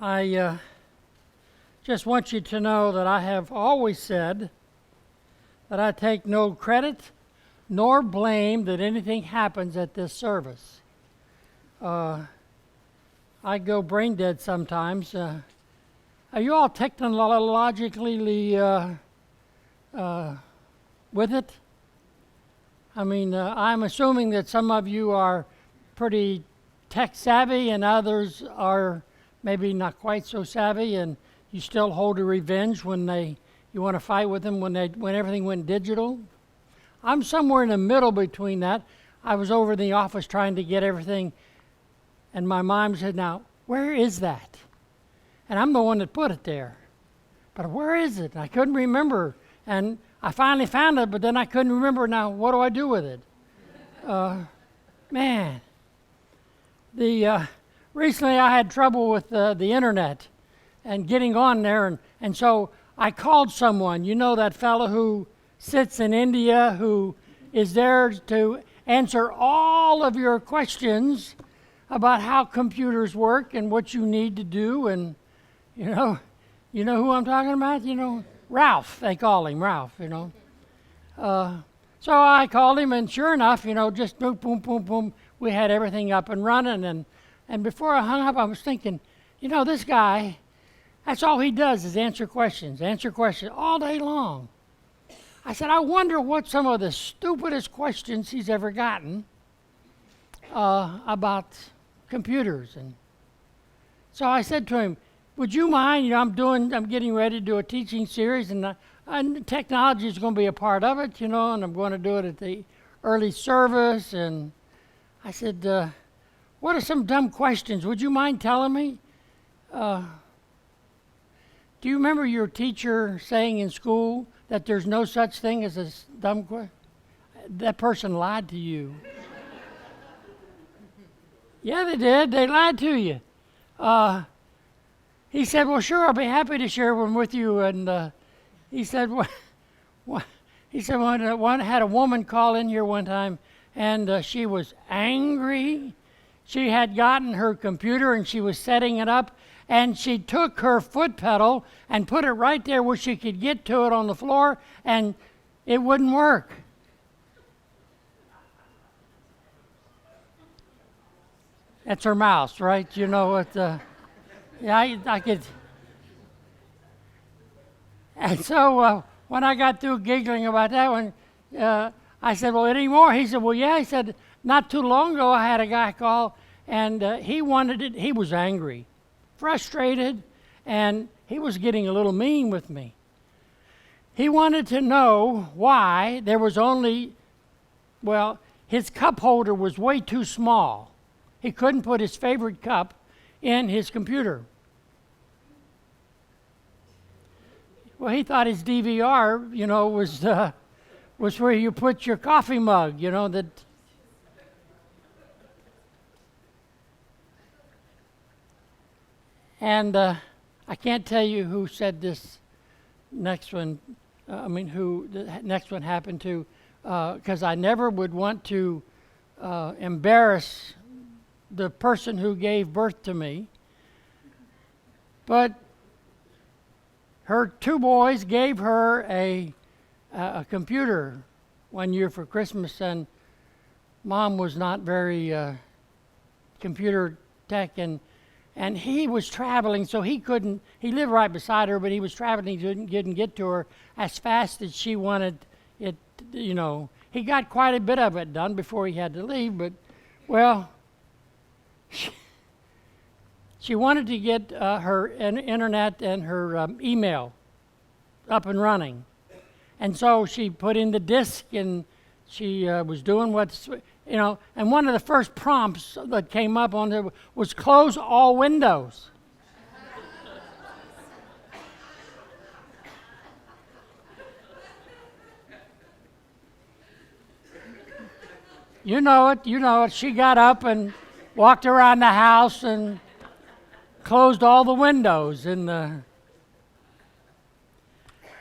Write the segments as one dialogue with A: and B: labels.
A: I just want you to know that I have always said that I take no credit nor blame that anything happens at this service. I go brain dead sometimes. Are you all technologically with it? I mean, I'm assuming that some of you are pretty tech savvy and others are maybe not quite so savvy, and you still hold a revenge when you want to fight with them when everything went digital. I'm somewhere in the middle between that. I was over in the office trying to get everything, and my mom said, "Now, where is that?" And I'm the one that put it there. But where is it? I couldn't remember. And I finally found it, but then I couldn't remember. Now, what do I do with it? Man. Recently I had trouble with the internet and getting on there. And so I called someone. You know that fellow who sits in India who is there to answer all of your questions about how computers work and what you need to do. And, you know who I'm talking about? Ralph, they call him Ralph, So I called him, and sure enough, just boom, boom, boom, boom, we had everything up and running. And before I hung up, I was thinking, this guy, that's all he does is answer questions all day long. I said, I wonder what some of the stupidest questions he's ever gotten about computers. And so I said to him, would you mind, I'm getting ready to do a teaching series, and technology is going to be a part of it, and I'm going to do it at the early service. And I said, what are some dumb questions? Would you mind telling me? Do you remember your teacher saying in school that there's no such thing as a dumb question? That person lied to you. Yeah, they did. They lied to you. He said, well, sure, I'll be happy to share one with you. And he said, one had a woman call in here one time, and she was angry. She had gotten her computer, and she was setting it up, and she took her foot pedal and put it right there where she could get to it on the floor, and it wouldn't work. That's her mouse, right? Yeah, I could. And so when I got through giggling about that one, I said, well, any more? He said, well, yeah. He said, not too long ago I had a guy call, and he wanted it. He was angry, frustrated, and he was getting a little mean with me. He wanted to know why there was his cup holder was way too small. He couldn't put his favorite cup in his computer. Well, he thought his DVR, was where you put your coffee mug, that. And I can't tell you who said this next one. Who the next one happened to, because I never would want to embarrass the person who gave birth to me. But her two boys gave her a computer one year for Christmas, and Mom was not very computer tech, and he was traveling, so he lived right beside her, but he was traveling, he didn't get to her as fast as she wanted it, He got quite a bit of it done before he had to leave, but, well, she wanted to get her internet and her email up and running. And so she put in the disk, and she was doing and one of the first prompts that came up on there was close all windows. You know it. She got up and walked around the house and closed all the windows. And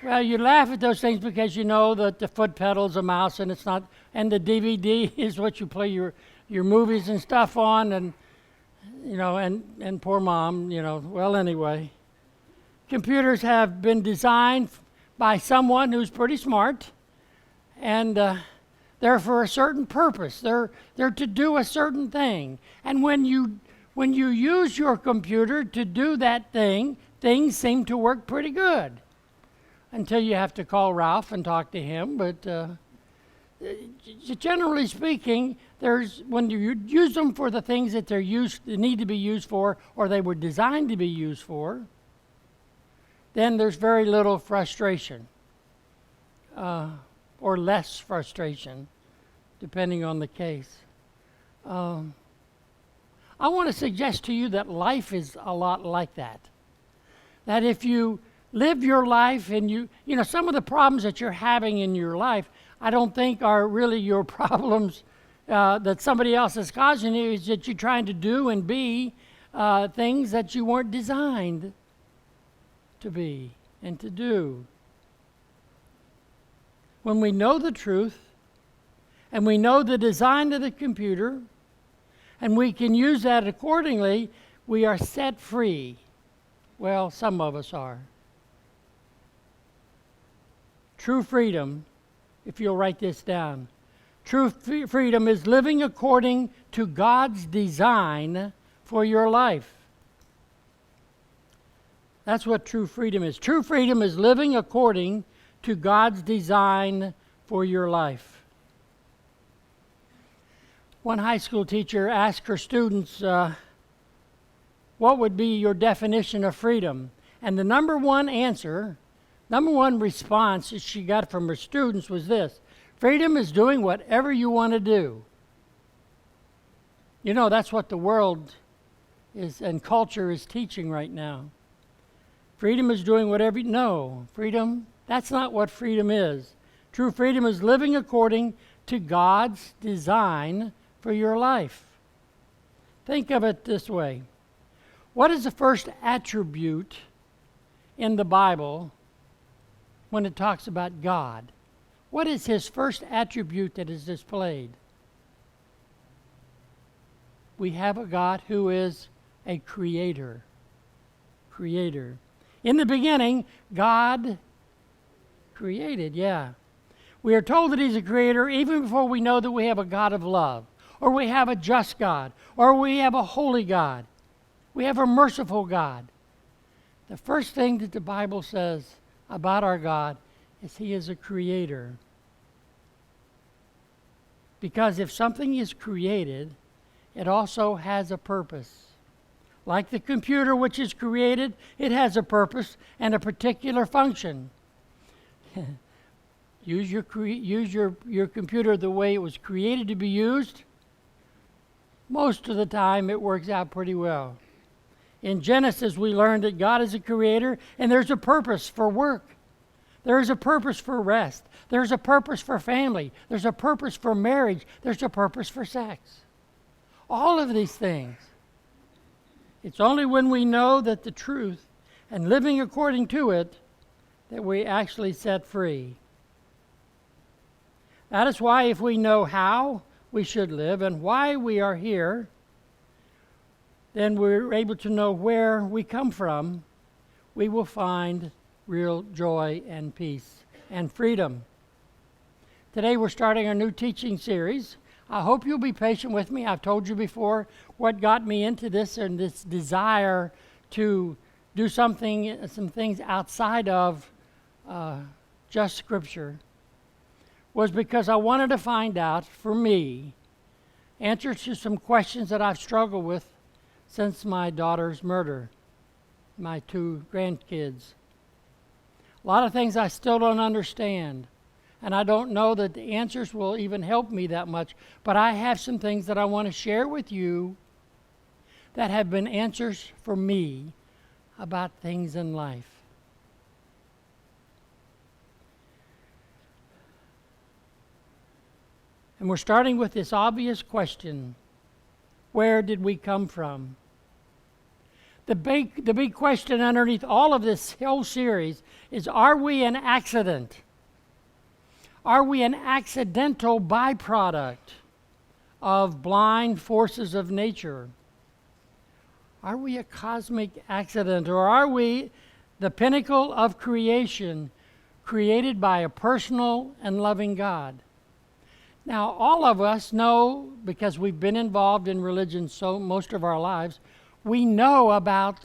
A: well, you laugh at those things because you know that the foot pedal's a mouse, and it's not. And the DVD is what you play your movies and stuff on. And and poor mom, well, anyway. Computers have been designed by someone who's pretty smart, and they're for a certain purpose. They're to do a certain thing. And when you use your computer to do that thing, things seem to work pretty good until you have to call Ralph and talk to him. But generally speaking, when you use them for the things that they need to be used for, or they were designed to be used for, then there's very little frustration, or less frustration, depending on the case. I want to suggest to you that life is a lot like that. That if you live your life and some of the problems that you're having in your life, I don't think are really your problems that somebody else is causing you. Is that you're trying to do and be things that you weren't designed to be and to do. When we know the truth and we know the design of the computer and we can use that accordingly, we are set free. Well, some of us are. True freedom, if you'll write this down, true freedom is living according to God's design for your life. That's what true freedom is. True freedom is living according to God's design for your life. One high school teacher asked her students, what would be your definition of freedom? And the number one response that she got from her students was this: freedom is doing whatever you want to do. That's what the world is and culture is teaching right now. Freedom is doing whatever freedom, that's not what freedom is. True freedom is living according to God's design for your life. Think of it this way. What is the first attribute in the Bible when it talks about God? What is his first attribute that is displayed? We have a God who is a creator. In the beginning, God created, We are told that he's a creator even before we know that we have a God of love, or we have a just God, or we have a holy God. We have a merciful God. The first thing that the Bible says about our God is he is a creator. Because if something is created, it also has a purpose. Like the computer which is created, it has a purpose and a particular function. Use your computer the way it was created to be used. Most of the time it works out pretty well. In Genesis we learned that God is a creator and there's a purpose for work. There's a purpose for rest. There's a purpose for family. There's a purpose for marriage. There's a purpose for sex. All of these things. It's only when we know that the truth and living according to it that we actually set free. That is why if we know how we should live and why we are here, then we're able to know where we come from. We will find real joy and peace and freedom. Today we're starting a new teaching series. I hope you'll be patient with me. I've told you before what got me into this and this desire to do some things outside of just Scripture was because I wanted to find out, for me, answers to some questions that I've struggled with since my daughter's murder, my 2 grandkids. A lot of things I still don't understand. And I don't know that the answers will even help me that much. But I have some things that I want to share with you that have been answers for me about things in life. And we're starting with this obvious question: where did we come from? The big question underneath all of this whole series is, are we an accident? Are we an accidental byproduct of blind forces of nature? Are we a cosmic accident, or are we the pinnacle of creation created by a personal and loving God? Now, all of us know, because we've been involved in religion so most of our lives, we know about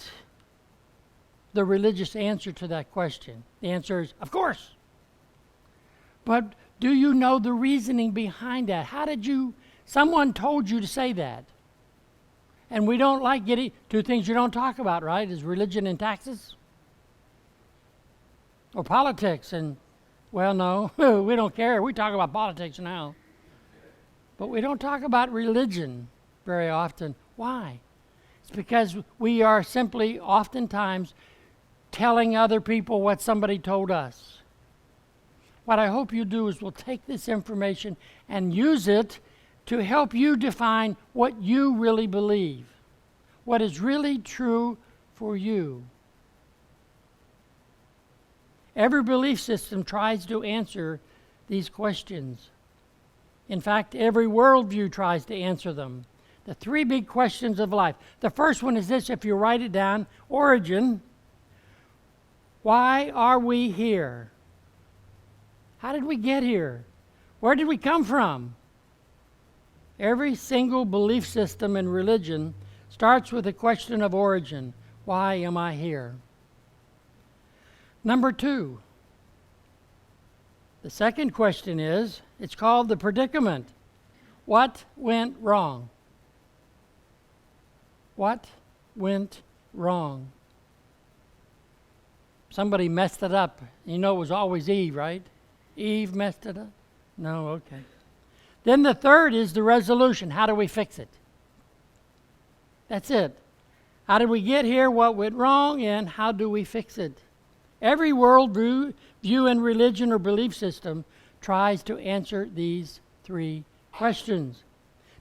A: the religious answer to that question. The answer is, of course. But do you know the reasoning behind that? Someone told you to say that. And we don't like getting two things you don't talk about, right? Is religion and taxes? Or politics. And, well, no, we don't care. We talk about politics now. But we don't talk about religion very often. Why? It's because we are simply oftentimes telling other people what somebody told us. What I hope you do is we'll take this information and use it to help you define what you really believe, what is really true for you. Every belief system tries to answer these questions. In fact, every worldview tries to answer them. The three big questions of life. The first one is this, if you write it down, origin. Why are we here? How did we get here? Where did we come from? Every single belief system in religion starts with the question of origin. Why am I here? Number two, the second question is, it's called the predicament. What went wrong? What went wrong? Somebody messed it up. You know it was always Eve, right? Eve messed it up? No, okay. Then the third is the resolution. How do we fix it? That's it. How did we get here? What went wrong? And how do we fix it? Every worldview in religion or belief system tries to answer these three questions.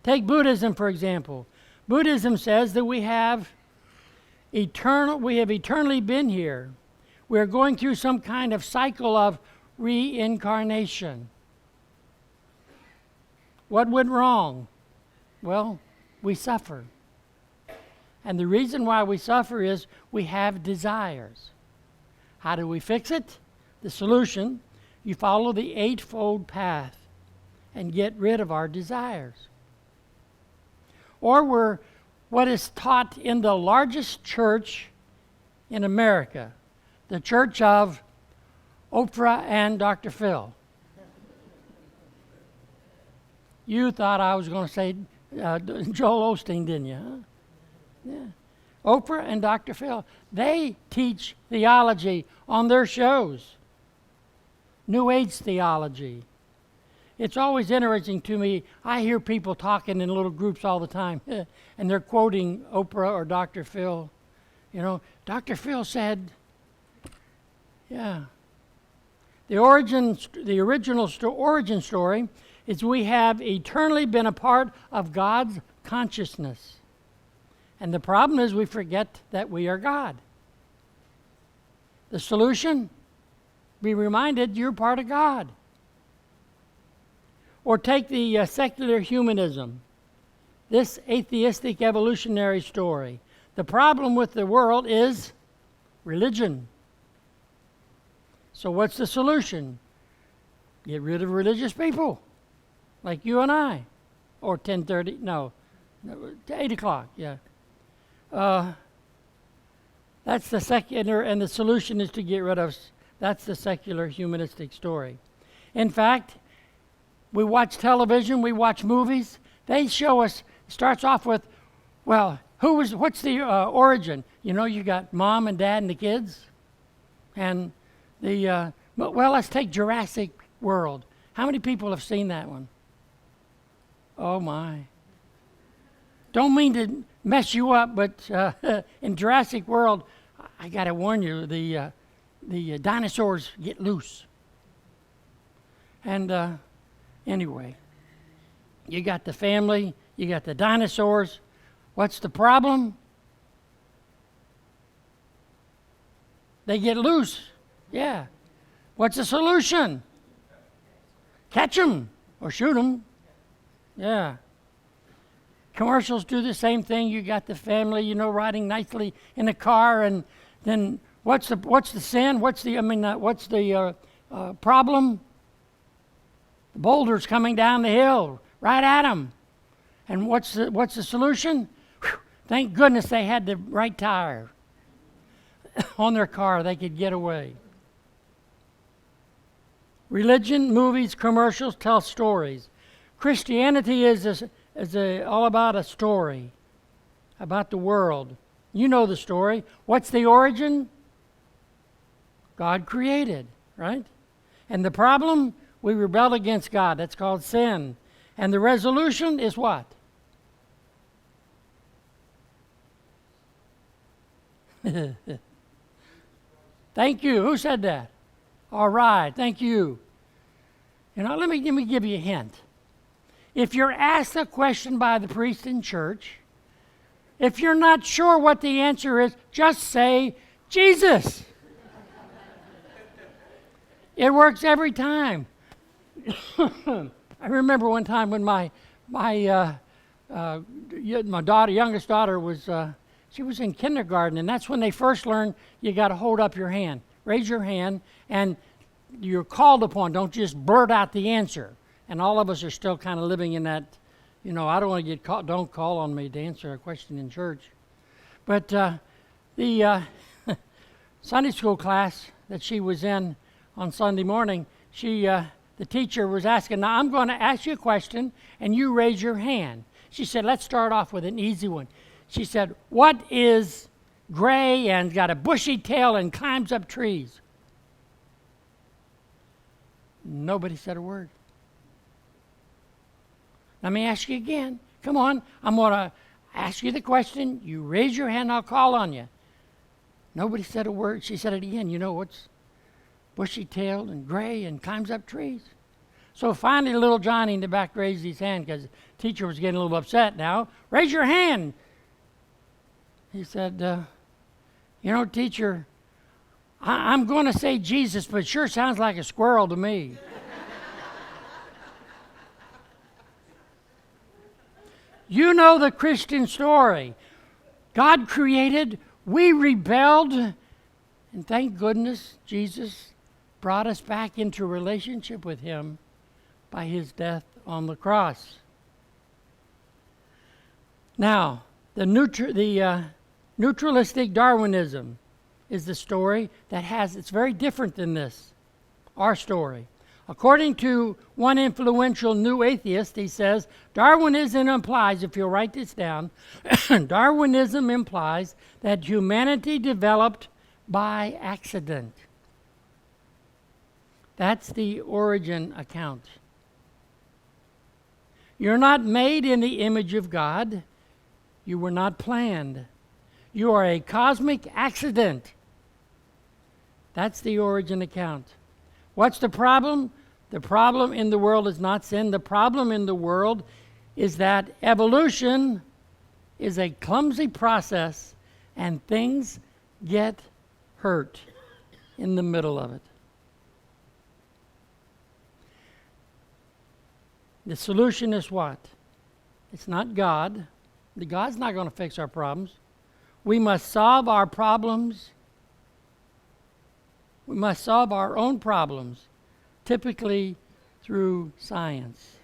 A: Take Buddhism, for example. Buddhism says that we have eternally been here. We're going through some kind of cycle of reincarnation. What went wrong? Well, we suffer. And the reason why we suffer is we have desires. How do we fix it? The solution, you follow the eightfold path and get rid of our desires. Or we're what is taught in the largest church in America, the church of Oprah and Dr. Phil. You thought I was going to say Joel Osteen, didn't you? Huh? Yeah. Oprah and Dr. Phil, they teach theology on their shows. New Age theology. It's always interesting to me. I hear people talking in little groups all the time, and they're quoting Oprah or Dr. Phil. You know, Dr. Phil said, yeah. The origin story is we have eternally been a part of God's consciousness. And the problem is we forget that we are God. The solution? Be reminded you're part of God. Or take the secular humanism, this atheistic evolutionary story. The problem with the world is religion. So what's the solution? Get rid of religious people, like you and I. Or 10:30, no, 8 o'clock, yeah. That's the secular, and the solution is to get rid of, that's the secular humanistic story. In fact, we watch television, we watch movies, they show us, starts off with, well, what's the origin? You know, you got mom and dad and the kids, and well, let's take Jurassic World. How many people have seen that one? Oh my. Don't mean to mess you up, but in Jurassic World, I got to warn you, the dinosaurs get loose. And anyway, you got the family, you got the dinosaurs. What's the problem? They get loose. Yeah. What's the solution? Catch them or shoot them. Yeah. Commercials do the same thing. You got the family, riding nicely in a car, and then what's the sin? What's the problem? The boulder's coming down the hill right at them. And what's the solution? Whew, thank goodness they had the right tire on their car. They could get away. Religion, movies, commercials tell stories. Christianity is all about a story, about the world. You know the story. What's the origin? God created, right? And the problem? We rebelled against God. That's called sin. And the resolution is what? Thank you. Who said that? All right. Thank you. Let me give you a hint. If you're asked a question by the priest in church, if you're not sure what the answer is, just say, Jesus. It works every time. I remember one time when my youngest daughter was she was in kindergarten, and that's when they first learned you got to hold up your hand, raise your hand, and you're called upon. Don't just blurt out the answer. And all of us are still kind of living in that, I don't want to get caught. Don't call on me to answer a question in church. But the Sunday school class that she was in on Sunday morning, the teacher was asking, now I'm going to ask you a question, and you raise your hand. She said, let's start off with an easy one. She said, what is gray and got a bushy tail and climbs up trees? Nobody said a word. Let me ask you again. Come on, I'm going to ask you the question. You raise your hand, I'll call on you. Nobody said a word. She said it again. What's bushy-tailed and gray and climbs up trees? So finally, little Johnny in the back raised his hand because the teacher was getting a little upset now. Raise your hand. He said, teacher, I'm going to say Jesus, but it sure sounds like a squirrel to me. You know the Christian story. God created, we rebelled, and thank goodness Jesus brought us back into relationship with Him by His death on the cross. Now, the neutralistic Darwinism is the story it's very different than this, our story. According to one influential new atheist, he says, Darwinism implies, if you'll write this down, Darwinism implies that humanity developed by accident. That's the origin account. You're not made in the image of God. You were not planned. You are a cosmic accident. That's the origin account. What's the problem? The problem in the world is not sin. The problem in the world is that evolution is a clumsy process and things get hurt in the middle of it. The solution is what? It's not God. God's not going to fix our problems. We must solve our problems. We must solve our own problems, typically through science.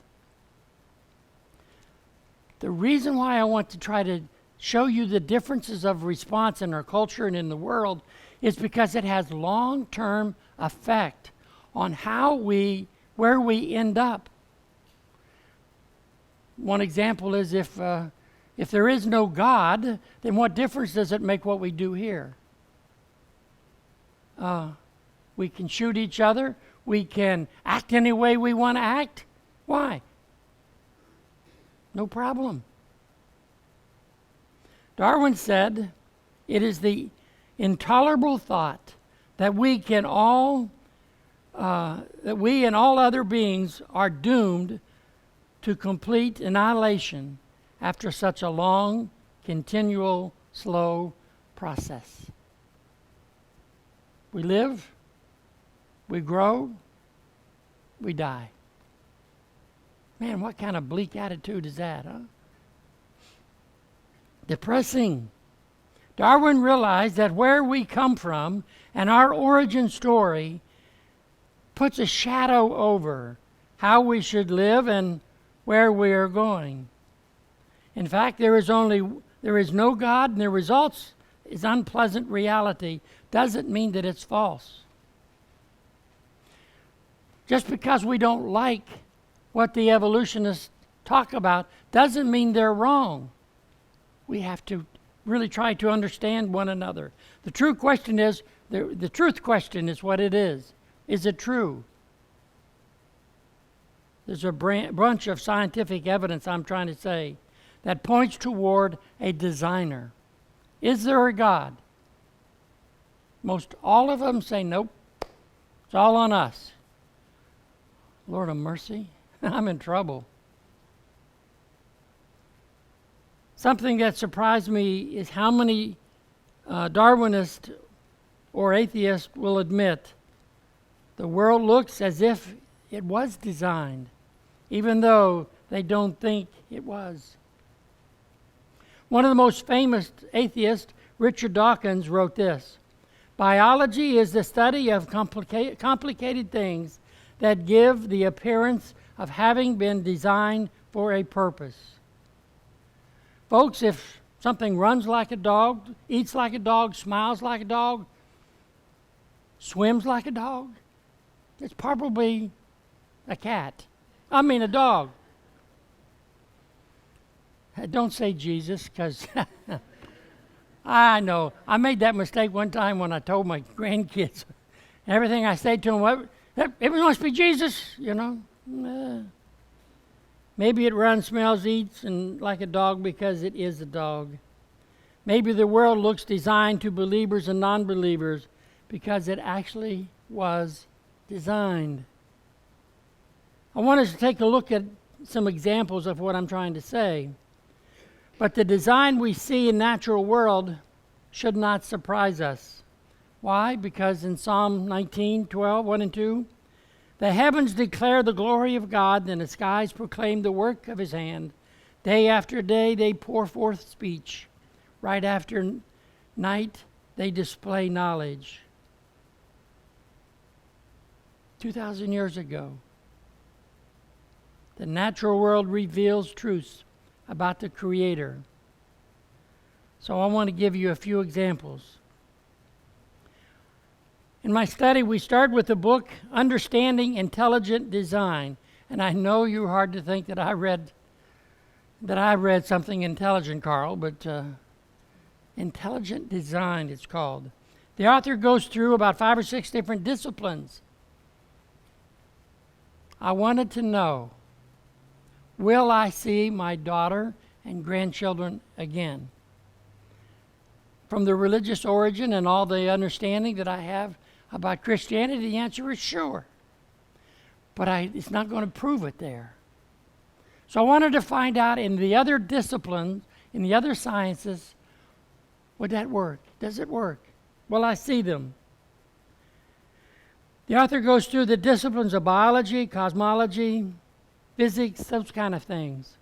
A: The reason why I want to try to show you the differences of response in our culture and in the world is because it has long-term effect on where we end up. One example is if there is no God, then what difference does it make what we do here? We can shoot each other. We can act any way we want to act. Why? No problem. Darwin said, it is the intolerable thought that we and all other beings are doomed to complete annihilation after such a long, continual, slow process. We live, we grow, we die. Man, what kind of bleak attitude is that, huh? depressing. Darwin realized that where we come from and our origin story puts a shadow over how we should live and where we are going. In fact, there is no God, and the results is unpleasant reality doesn't mean that it's false. Just because we don't like what the evolutionists talk about doesn't mean they're wrong. We have to really try to understand one another. The true question is, the truth question is what it is. Is it true? There's a bunch of scientific evidence, I'm trying to say, that points toward a designer. Is there a God? Most all of them say, nope, it's all on us. Lord of mercy, I'm in trouble. Something that surprised me is how many Darwinists or atheists will admit the world looks as if it was designed, even though they don't think it was. One of the most famous atheists, Richard Dawkins, wrote this: "Biology is the study of complicated things that give the appearance of having been designed for a purpose." Folks, if something runs like a dog, eats like a dog, smiles like a dog, swims like a dog, it's probably a dog. Don't say Jesus, because I know. I made that mistake one time when I told my grandkids everything I said to them, it must be Jesus, you know. Maybe it runs, smells, eats, and like a dog because it is a dog. Maybe the world looks designed to believers and non-believers because it actually was designed. I want us to take a look at some examples of what I'm trying to say. But the design we see in natural world should not surprise us. Why? Because in Psalm 19:12, 1 and 2, the heavens declare the glory of God, and the skies proclaim the work of his hand. Day after day they pour forth speech. Right after night they display knowledge. 2,000 years ago, the natural world reveals truths about the Creator. So I want to give you a few examples. In my study, we start with the book, Understanding Intelligent Design. And I know you're hard to think that I read something intelligent, Carl, but Intelligent Design, it's called. The author goes through about 5 or 6 different disciplines. I wanted to know, will I see my daughter and grandchildren again? From the religious origin and all the understanding that I have about Christianity, the answer is sure. But it's not going to prove it there. So I wanted to find out in the other disciplines, in the other sciences, would that work? Does it work? Will I see them? The author goes through the disciplines of biology, cosmology, physics, those kind of things.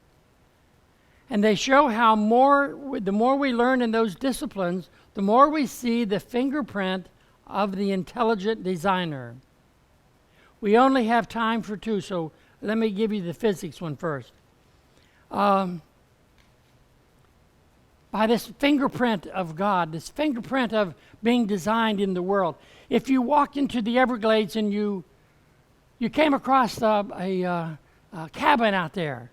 A: And they show how the more we learn in those disciplines, the more we see the fingerprint of the intelligent designer. We only have time for 2, so let me give you the physics one first. By this fingerprint of God, this fingerprint of being designed in the world. If you walked into the Everglades and you came across a cabin out there,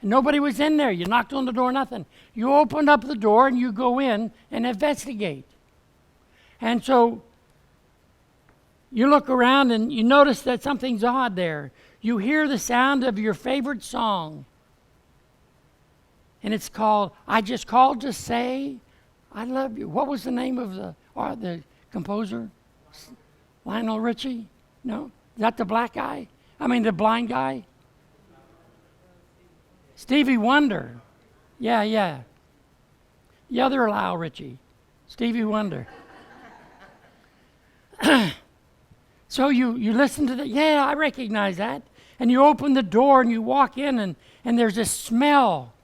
A: and nobody was in there, you knocked on the door, nothing. You open up the door and you go in and investigate. And so you look around and you notice that something's odd there. You hear the sound of your favorite song. And it's called, I Just Called to Say I Love You. What was the name of the composer? Lionel Richie? No? Is that the black guy? The blind guy? Stevie Wonder. Yeah. The other Lionel Richie. Stevie Wonder. So you listen to yeah, I recognize that. And you open the door and you walk in and there's a smell.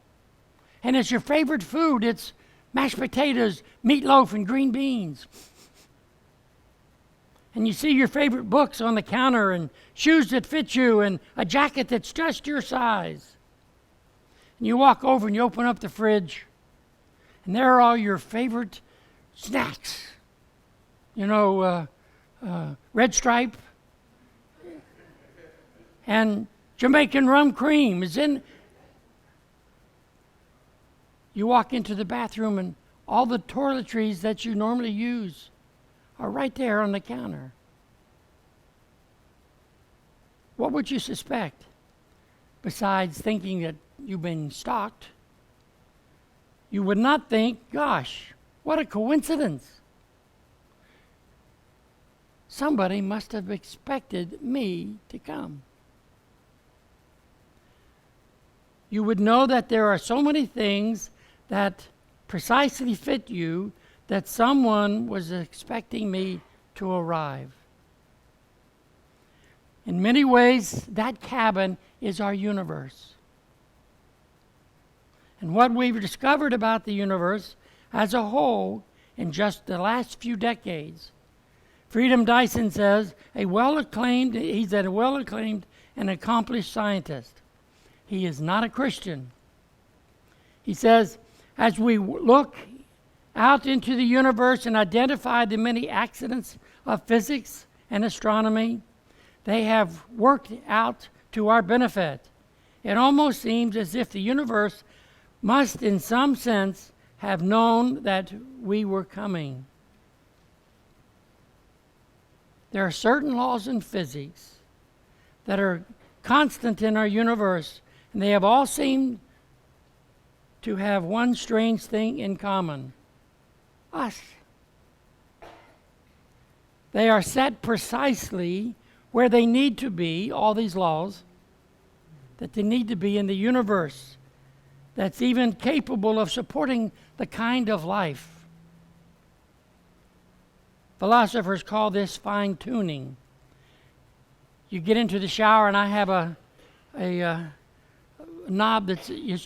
A: And it's your favorite food. It's mashed potatoes, meatloaf, and green beans. And you see your favorite books on the counter and shoes that fit you and a jacket that's just your size. And you walk over and you open up the fridge and there are all your favorite snacks. You know, Red Stripe and Jamaican rum cream is in. You walk into the bathroom and all the toiletries that you normally use are right there on the counter. What would you suspect besides thinking that you've been stalked? You would not think, gosh, what a coincidence. Somebody must have expected me to come. You would know that there are so many things that precisely fit you that someone was expecting me to arrive. In many ways, that cabin is our universe. And what we've discovered about the universe as a whole in just the last few decades, Freedom Dyson says, he's a well-acclaimed and accomplished scientist. He is not a Christian. He says, as we look out into the universe and identify the many accidents of physics and astronomy, they have worked out to our benefit. It almost seems as if the universe must, in some sense, have known that we were coming. There are certain laws in physics that are constant in our universe, and they have all seemed to have one strange thing in common: us. They are set precisely where they need to be, all these laws, that they need to be in the universe that's even capable of supporting the kind of life. Philosophers call this fine-tuning. You get into the shower, and I have a knob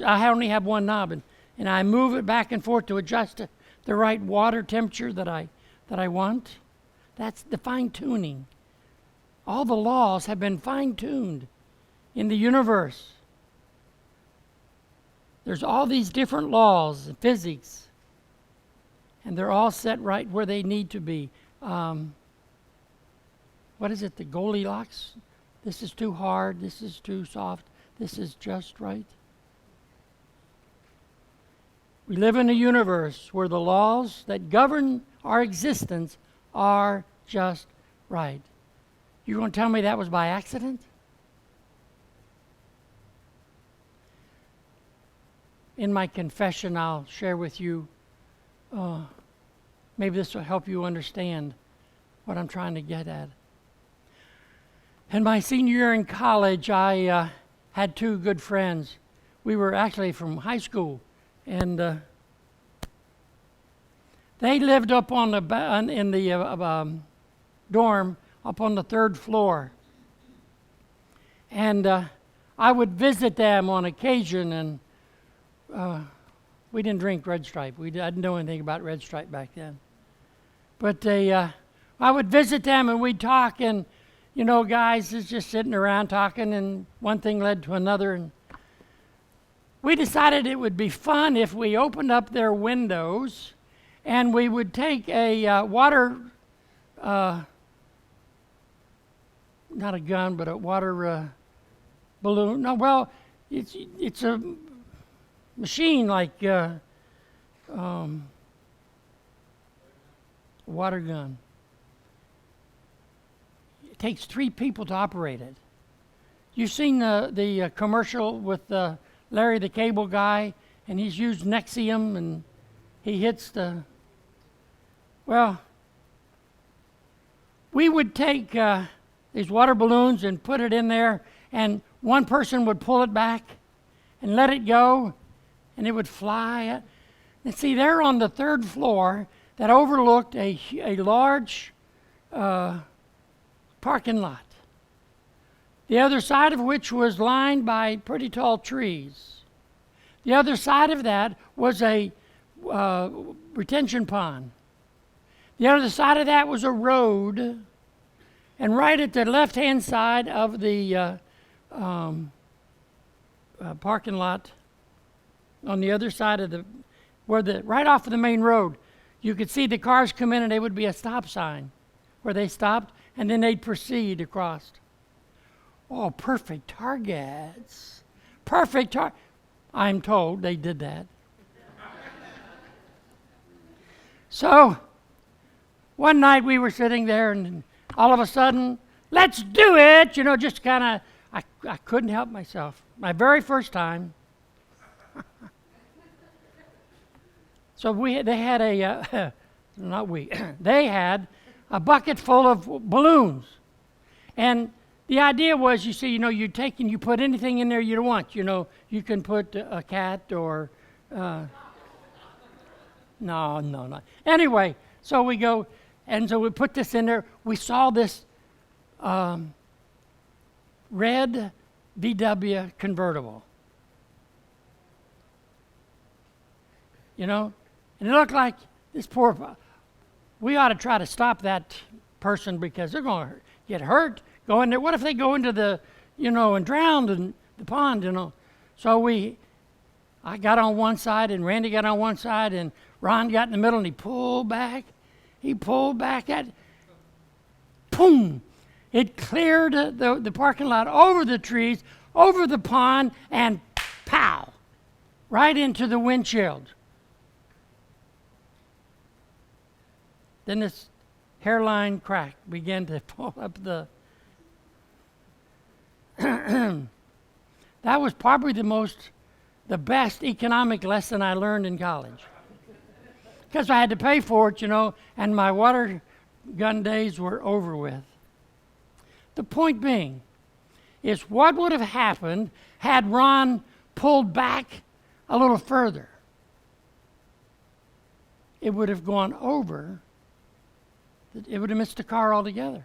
A: I only have one knob, and I move it back and forth to adjust the right water temperature that I want. That's the fine-tuning. All the laws have been fine-tuned in the universe. There's all these different laws in physics, and they're all set right where they need to be. What is it, the Goldilocks? This is too hard, this is too soft, this is just right. We live in a universe where the laws that govern our existence are just right. You're going to tell me that was by accident? In my confession, I'll share with you, maybe this will help you understand what I'm trying to get at. In my senior year in college, I had two good friends. We were actually from high school, and they lived up on in the dorm up on the third floor. And I would visit them on occasion, and we didn't drink Red Stripe. I didn't know anything about Red Stripe back then. But I would visit them, and we'd talk, and you know, guys is just sitting around talking, and one thing led to another. And we decided it would be fun if we opened up their windows and we would take a water, not a gun, but a water balloon. No, well, it's a machine like a water gun. It takes 3 people to operate it. You've seen the commercial with Larry the Cable Guy, and he's used Nexium, and he hits the... Well, we would take these water balloons and put it in there, and one person would pull it back and let it go, and it would fly. And see, they're on the 3rd floor that overlooked a large parking lot, the other side of which was lined by pretty tall trees. The other side of that was a retention pond. The other side of that was a road. And right at the left-hand side of the parking lot, on the other side of right off of the main road, you could see the cars come in and there would be a stop sign where they stopped and then they'd proceed across. Oh, perfect targets. Perfect target. I'm told they did that. So, one night we were sitting there and all of a sudden, let's do it, just kind of, I couldn't help myself. My very first time. So they had they had a bucket full of balloons. And the idea was, you take and you put anything in there you want. You can put a cat or, no. Anyway, so we go, and so we put this in there. We saw this red VW convertible. And it looked like this we ought to try to stop that person because they're going to get hurt. Go in there. What if they go into the, and drown in the pond, So I got on one side and Randy got on one side and Ron got in the middle and he pulled back. Boom! It cleared the parking lot over the trees, over the pond, and pow! Right into the windshield. Then this hairline crack began to pull up the... That was probably the best economic lesson I learned in college. Because I had to pay for it, and my water gun days were over with. The point being is what would have happened had Ron pulled back a little further? It would have gone over. It would have missed the car altogether.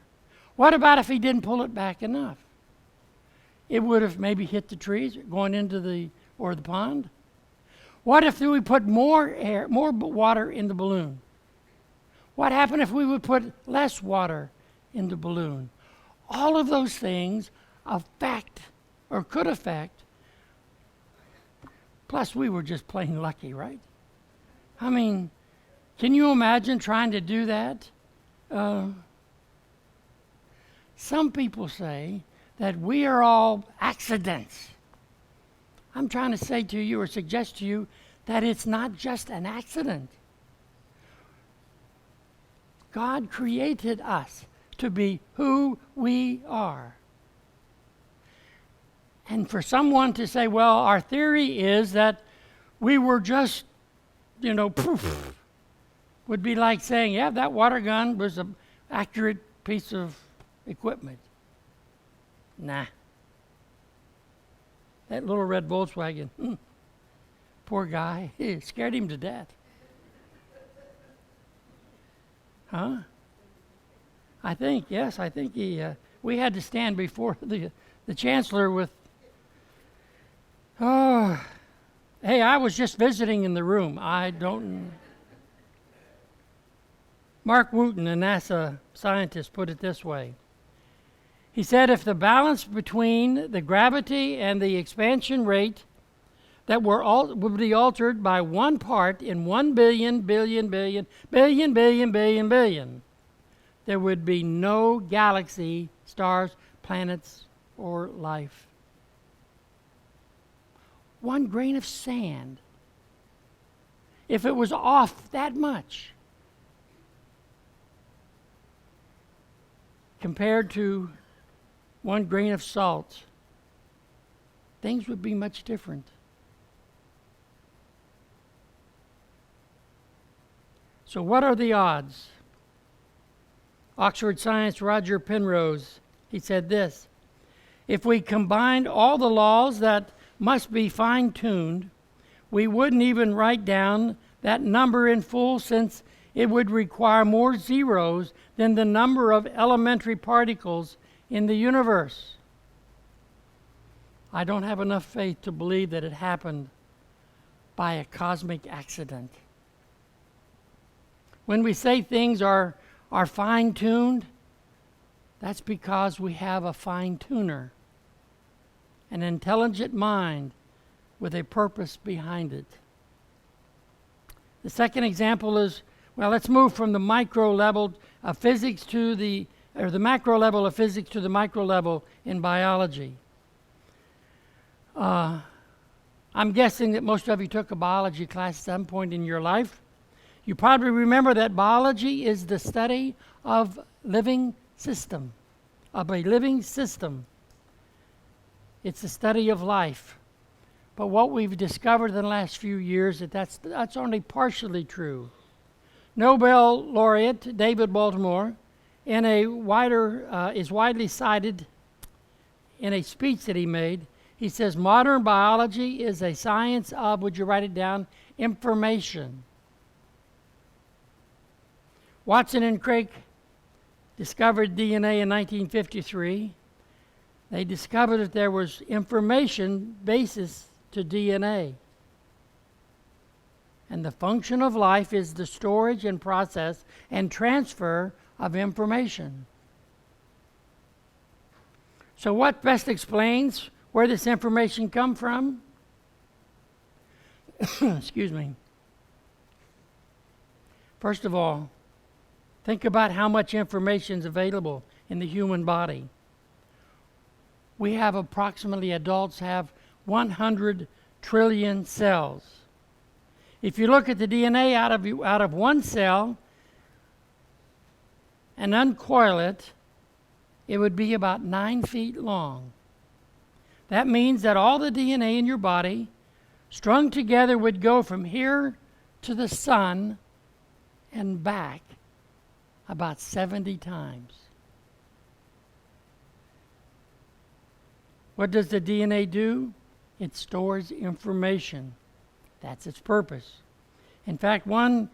A: What about if he didn't pull it back enough? It would have maybe hit the trees going into the pond. What if we put more water in the balloon? What happened if we would put less water in the balloon? All of those things affect or could affect. Plus, we were just plain lucky, right? I mean, can you imagine trying to do that? Some people say that we are all accidents. I'm trying to say to you or suggest to you that it's not just an accident. God created us to be who we are. And for someone to say, well, our theory is that we were just, poof, would be like saying, yeah, that water gun was an accurate piece of equipment. Nah. That little red Volkswagen, poor guy, it scared him to death. Huh? I think we had to stand before the chancellor with, hey, I was just visiting in the room. Mark Wooten, a NASA scientist, put it this way. He said, if the balance between the gravity and the expansion rate that would be altered by 1 part in 1 billion, there would be no galaxy, stars, planets, or life. 1 grain of sand, if it was off that much, compared to 1 grain of salt, things would be much different. So what are the odds? Oxford Science Roger Penrose, he said this, if we combined all the laws that must be fine-tuned, we wouldn't even write down that number in full, since it would require more zeros than the number of elementary particles in the universe. I don't have enough faith to believe that it happened by a cosmic accident. When we say things are fine-tuned, that's because we have a fine-tuner, an intelligent mind with a purpose behind it. The second example is, well, let's move from the micro level of physics to the macro level of physics to the micro level in biology. I'm guessing that most of you took a biology class at some point in your life. You probably remember that biology is the study of a living system. It's the study of life. But what we've discovered in the last few years that's only partially true. Nobel laureate David Baltimore is widely cited in a speech that he made. He says, modern biology is a science of, would you write it down, information. Watson and Crick discovered DNA in 1953. They discovered that there was information basis to DNA. And the function of life is the storage and process and transfer of information. So what best explains where this information comes from? Excuse me. First of all, think about how much information is available in the human body. We have adults have 100 trillion cells. If you look at the DNA out of one cell and uncoil it, it would be about 9 feet long. That means that all the DNA in your body, strung together, would go from here to the sun and back about 70 times. What does the DNA do? It stores information. That's its purpose. In fact, one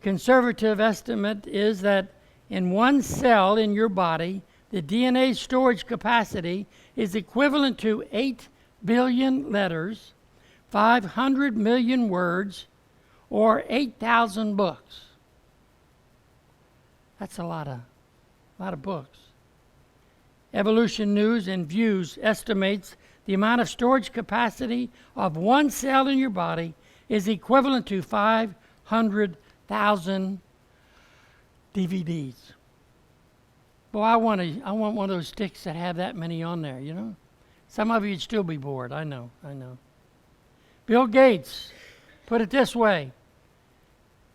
A: conservative estimate is that in one cell in your body, the DNA storage capacity is equivalent to 8 billion letters, 500 million words, or 8,000 books. That's a lot of books. Evolution News and Views estimates the amount of storage capacity of one cell in your body is equivalent to 500,000 DVDs. Boy, I want one of those sticks that have that many on there, you know? Some of you'd still be bored, I know. Bill Gates put it this way: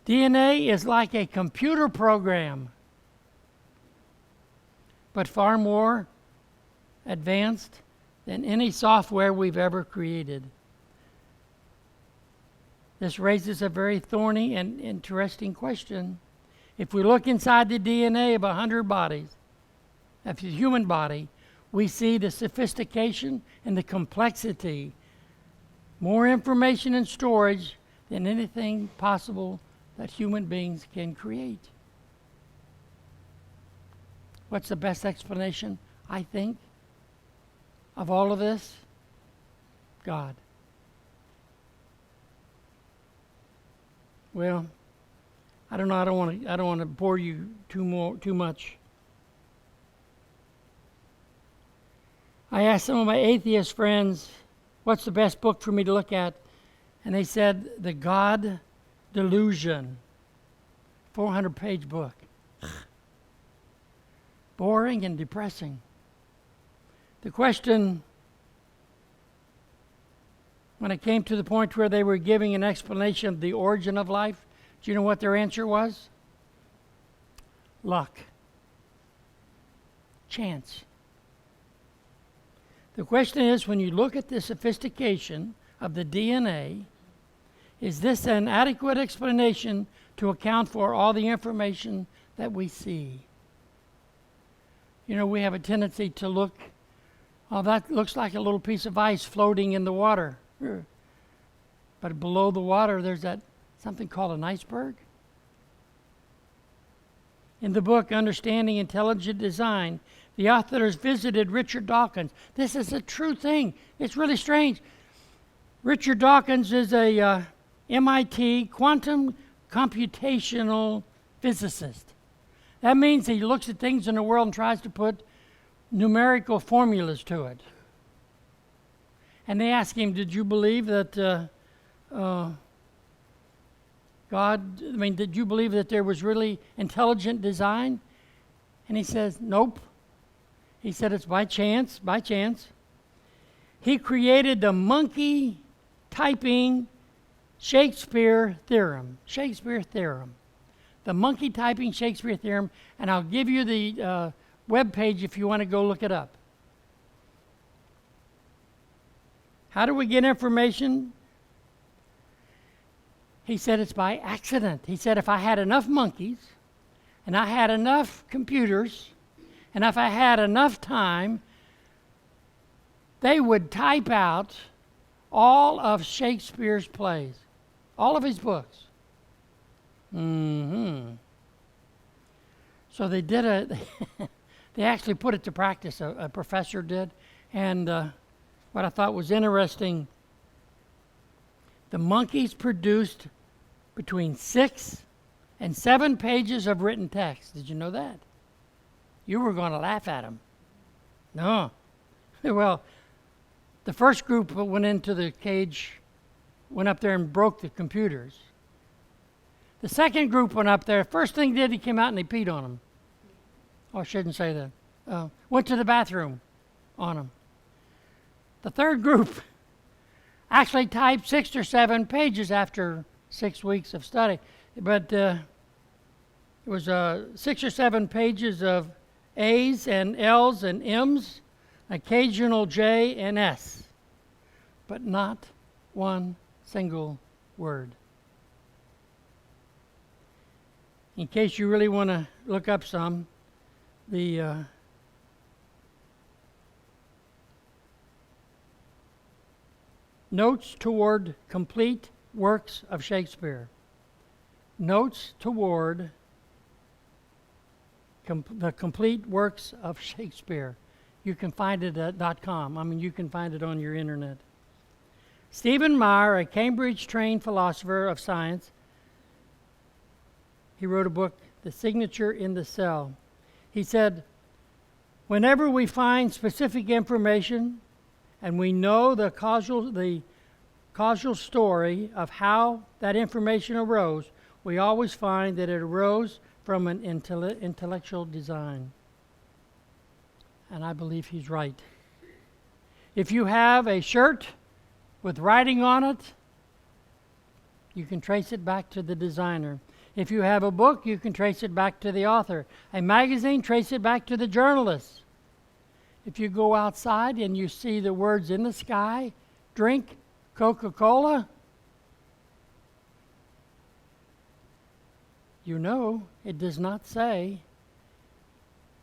A: DNA is like a computer program, but far more advanced than any software we've ever created. This raises a very thorny and interesting question. If we look inside the DNA of 100 bodies, of the human body, we see the sophistication and the complexity, more information and storage than anything possible that human beings can create. What's the best explanation, I think, of all of this? God. Well, I don't know. I don't want to bore you too much. I asked some of my atheist friends, "What's the best book for me to look at?" And they said, "The God Delusion," 400-page book. Boring and depressing. The question, when it came to the point where they were giving an explanation of the origin of life, do you know what their answer was? Luck. Chance. The question is, when you look at the sophistication of the DNA, is this an adequate explanation to account for all the information that we see? You know, we have a tendency to look, oh, that looks like a little piece of ice floating in the water. But below the water, there's something called an iceberg. In the book, Understanding Intelligent Design, the authors visited Richard Dawkins. This is a true thing. It's really strange. Richard Dawkins is a MIT quantum computational physicist. That means he looks at things in the world and tries to put numerical formulas to it. And they ask him, did you believe that did you believe that there was really intelligent design? And he says, nope. He said, it's by chance. He created the monkey typing Shakespeare theorem. The monkey typing Shakespeare theorem, and I'll give you the web page if you want to go look it up. How do we get information? He said it's by accident. He said if I had enough monkeys, and I had enough computers, and if I had enough time, they would type out all of Shakespeare's plays, all of his books. So they did they actually put it to practice, a professor did, and what I thought was interesting, the monkeys produced between 6 and 7 pages of written text. Did you know that? You were going to laugh at them. No. Well, the first group that went into the cage went up there and broke the computers. The second group went up there. First thing he did, he came out and he peed on them. Oh, I shouldn't say that. Went to the bathroom on them. The third group actually typed 6 or 7 pages after 6 weeks of study. But it was 6 or 7 pages of A's and L's and M's, occasional J and S, but not one single word. In case you really want to look up some, the Notes Toward Complete Works of Shakespeare. Notes Toward the Complete Works of Shakespeare. You can find it at .com. You can find it on your internet. Stephen Meyer, a Cambridge-trained philosopher of science, he wrote a book, The Signature in the Cell. He said, whenever we find specific information and we know the causal story of how that information arose, we always find that it arose from an intellectual design. And I believe he's right. If you have a shirt with writing on it, you can trace it back to the designer. If you have a book, you can trace it back to the author. A magazine, trace it back to the journalist. If you go outside and you see the words in the sky, drink Coca-Cola, you know it does not say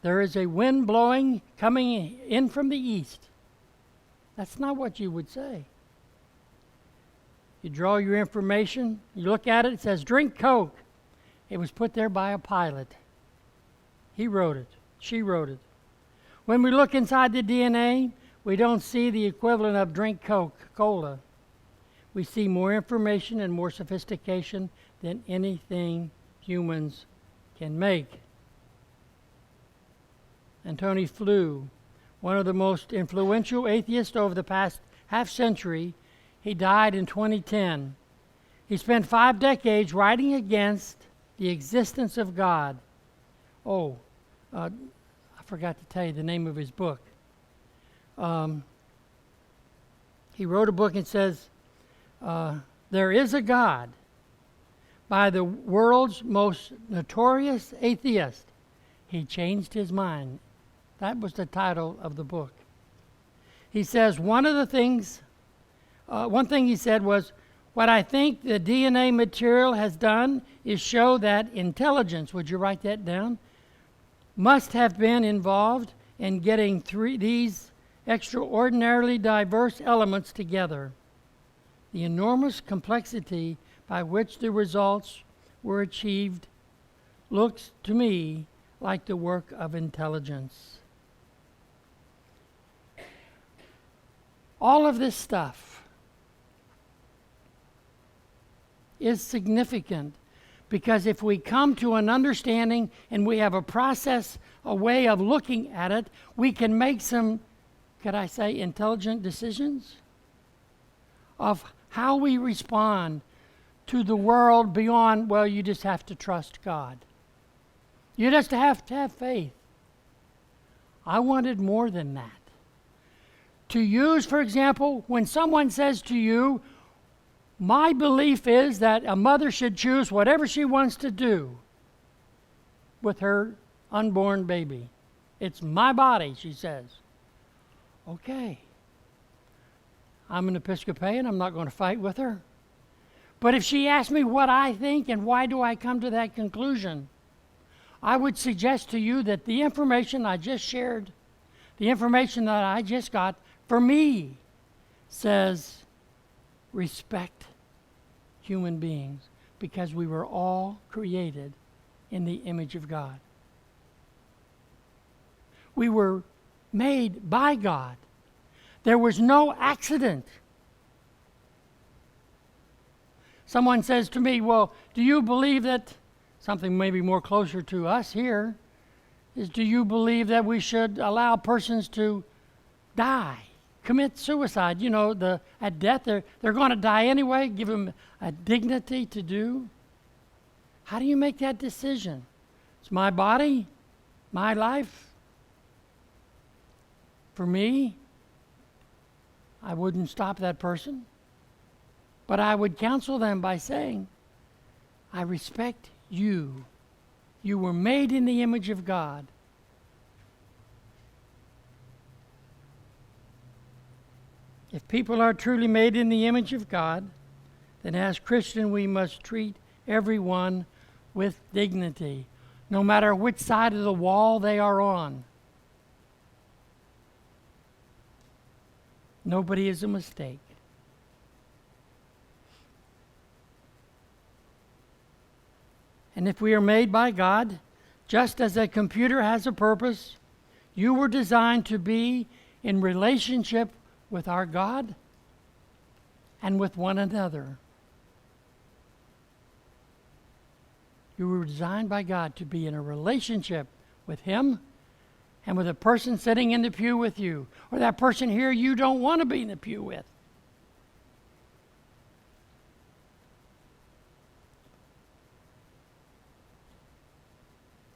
A: there is a wind blowing coming in from the east. That's not what you would say. You draw your information, you look at it, it says drink Coke. It was put there by a pilot. He wrote it. She wrote it. When we look inside the DNA, we don't see the equivalent of drink Coca-Cola. We see more information and more sophistication than anything humans can make. Antoni Flew, one of the most influential atheists over the past half century, he died in 2010. He spent 5 decades writing against the existence of God. I forgot to tell you the name of his book. He wrote a book and says, there is a God, by the world's most notorious atheist. He changed his mind. That was the title of the book. He says one thing he said was, what I think the DNA material has done is show that intelligence, would you write that down, must have been involved in getting these extraordinarily diverse elements together. The enormous complexity by which the results were achieved looks to me like the work of intelligence. All of this stuff, is significant, because if we come to an understanding and we have a process, a way of looking at it, we can make some, could I say, intelligent decisions of how we respond to the world beyond, well, you just have to trust God. You just have to have faith. I wanted more than that. To use, for example, when someone says to you, my belief is that a mother should choose whatever she wants to do with her unborn baby. It's my body, she says. Okay. I'm an Episcopalian. I'm not going to fight with her. But if she asks me what I think and why do I come to that conclusion, I would suggest to you that the information I just shared, the information that I just got, for me, says respect human beings, because we were all created in the image of God. We were made by God. There was no accident. Someone says to me, well, do you believe that, something maybe more closer to us here, is do you believe that we should allow persons to die, commit suicide? You know, at death, they're going to die anyway. Give them a dignity to do. How do you make that decision? It's my body, my life. For me, I wouldn't stop that person, but I would counsel them by saying, I respect you. You were made in the image of God. If people are truly made in the image of God, then as Christians we must treat everyone with dignity, no matter which side of the wall they are on. Nobody is a mistake. And if we are made by God, just as a computer has a purpose, you were designed to be in relationship with our God and with one another. You were designed by God to be in a relationship with Him and with a person sitting in the pew with you, or that person here you don't want to be in the pew with.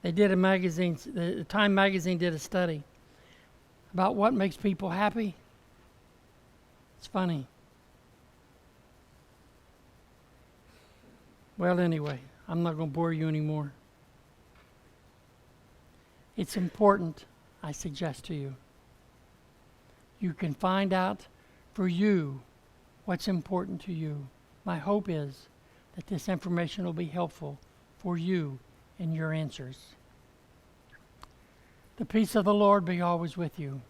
A: They did a magazine, the Time magazine did a study about what makes people happy. It's funny. Well, anyway, I'm not going to bore you anymore. It's important, I suggest to you. You can find out for you what's important to you. My hope is that this information will be helpful for you in your answers. The peace of the Lord be always with you.